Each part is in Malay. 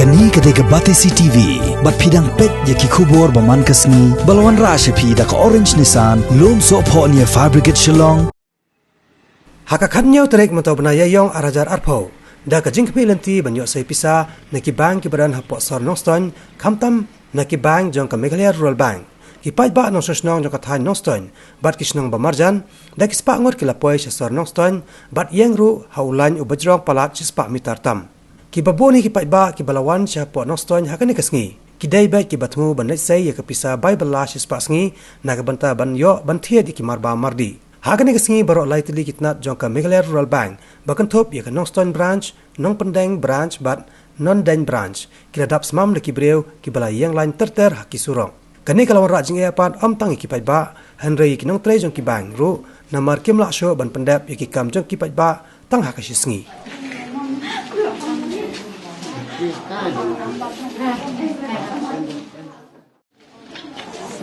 Kani ketika batesi TV, bat pidang pet yaki kubur baman kasni, balawan rasha pi da ka orange nisan, lom so po niya fabricate shillong. Hakakhanyo trek mato banaya yong arajar arpo. Da ka jingkpi lenti banyo say Pisa, naki bank kibaran hapo sor Nongstoiñ, kamtam naki bank jong ka Meghalaya Rural Bank. Ki Paidbah Nongstoiñ jong ka Thai Nongstoiñ, bat kisnong bamarjan, da kispa ngot kilapoy sa sor Nongstoiñ, bat yang ru haulan ubajrong palat sispa mitar tam. Ki baboni ki Paidbah ki balawan siya po Nongstoiñ hakani kasngi. Ki daybet ki batmu ban say ya ka Pisa Bible la sispa sngi, nagabanta ban yo ban tiya di ki marba mardi. Hakani kasngi baro laitili kitnat jong ka Meghalaya Rural Bank, bakan top ya ka Nongstoiñ branch, Nongkyndong branch bat Nongstoiñ branch. Kila dap semam leki brew ki balai yang lain terter haki surong. Kani kalawan rajing eapan amtang ki Paidbah, Henry ki Nongtre jong ki bank ru, namar kim lak syo ban pendap ya ki kam jong ki Paidbah tang hakashi sngi.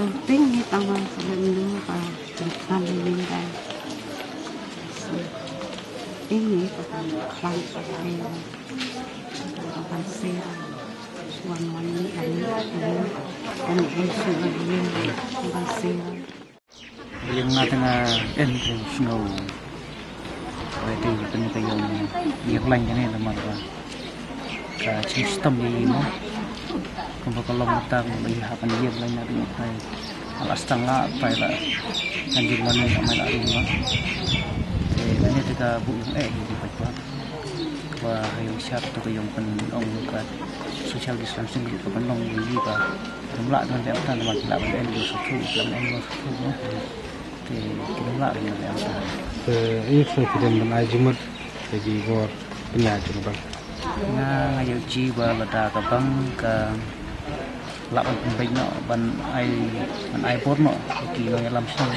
Penting ni tangan sebelum depan ini kan. Ini bukan bangsa saya, bukan saya. Suan wani ini dan isu ini bukan saya. Yang natanga international, berarti penelitian yang lain ni teman-teman. Sistem ini mo kalau mata melihat pendiam lain ada apa alas tangga apa lah anjing mana yang main lari mah ini kita bukan di Paidbah wah yang siap tu yang penong kat social distancing itu penong ini bah jumlah dengan tiap tahun teman tidak boleh di satu dalam annual satu jumlah dengan tiap tahun ini kita menajimut jadi bor penyajin bang ngayo jiwa lada ka bang ka laban pembay no ban ai porno ki no alam sang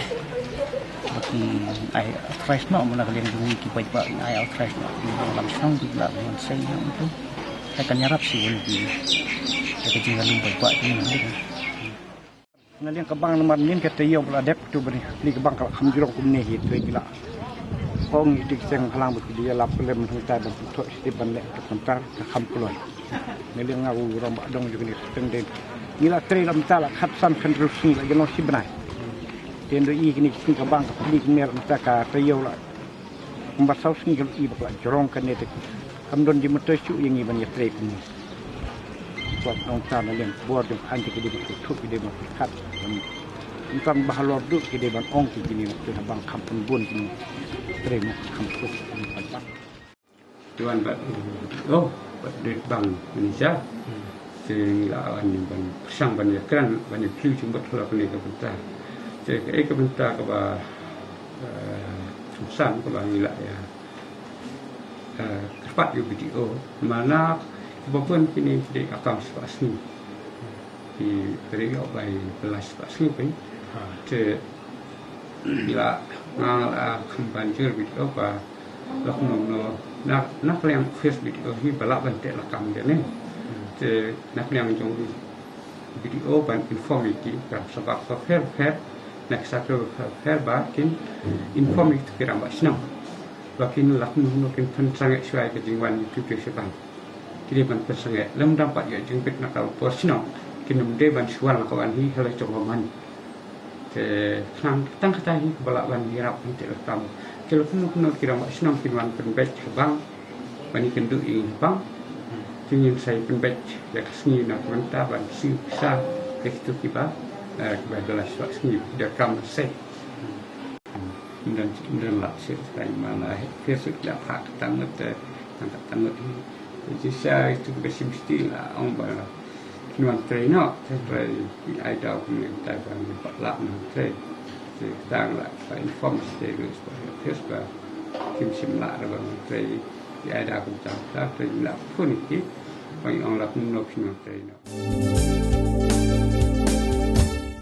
baki ai fresh no mula kalian bunyi ki Paidbah ai fresh no alam sang di la man say no itu ai kan nyarap si wali ka jingalung Paidbah ni ngalian ka bang nomor nin ka tayo bla dep tu bani ni ka bang ka khamjiro kum ne hit we gila Kong itu yang halang berdia lap lem hutan dan putus di bandar kementar kampulon. Meli ngawu rombak dong juga ni tengden. Nila tri lam tala khatsan kendrusi lagi no sibnai. Tendo I kini king kabang kapli mer mtaka tayo la. Kumbat saus ni kalau I bakla jorong kanetek. Kamdon di mutesu yang I ban ya tri kuni. Buat nong tan yang buat yang anti kidi tutup kidi makat. Bukan bahalor duk kidi ban ong kidi ni bang kampung bun kini. Terima kasih Paidbah. Tuan bat oh bat duit bank Indonesia sehingga awan ban sang ban yakran ban piu cumbat lah kini ke bentar jadi ke bentar ke bah susah ke bah gila ya cepat yo video mana apapun kini di akam spasni di periode by belas spasni pun bila ngal banjir video apa lok no nak yang face video hi balak bantek lakam dia ni te nak yang jong video ban informatif kan sebab fair nak satu fair bakin informatif kira mbak senang bakin lak no kin pen sangat suai ke jingwan YouTube sepan kini ban sangat lem dapat ya jengpit nak kau porsinong kinum de ban sual kawan hi halai cobaman sang tang kata hi balaban hirap nanti lekam kalau kuno kira mak senang pinwan penbet bang bani kendu I bang tingin saya penbet ya kesini nak mentah ban si Pisa itu kiba kebetulan sini dia kam say dan lah saya mana kesuk dah hak tangut tangut jadi saya itu mesti lah orang bala Nuan trainer, saya ada punya taban empat lap nanti, saya lah saya inform saya supaya Facebook, kim lah ada nanti ada pun tak, saya lah pun ini, banyak orang lap nuan trainer.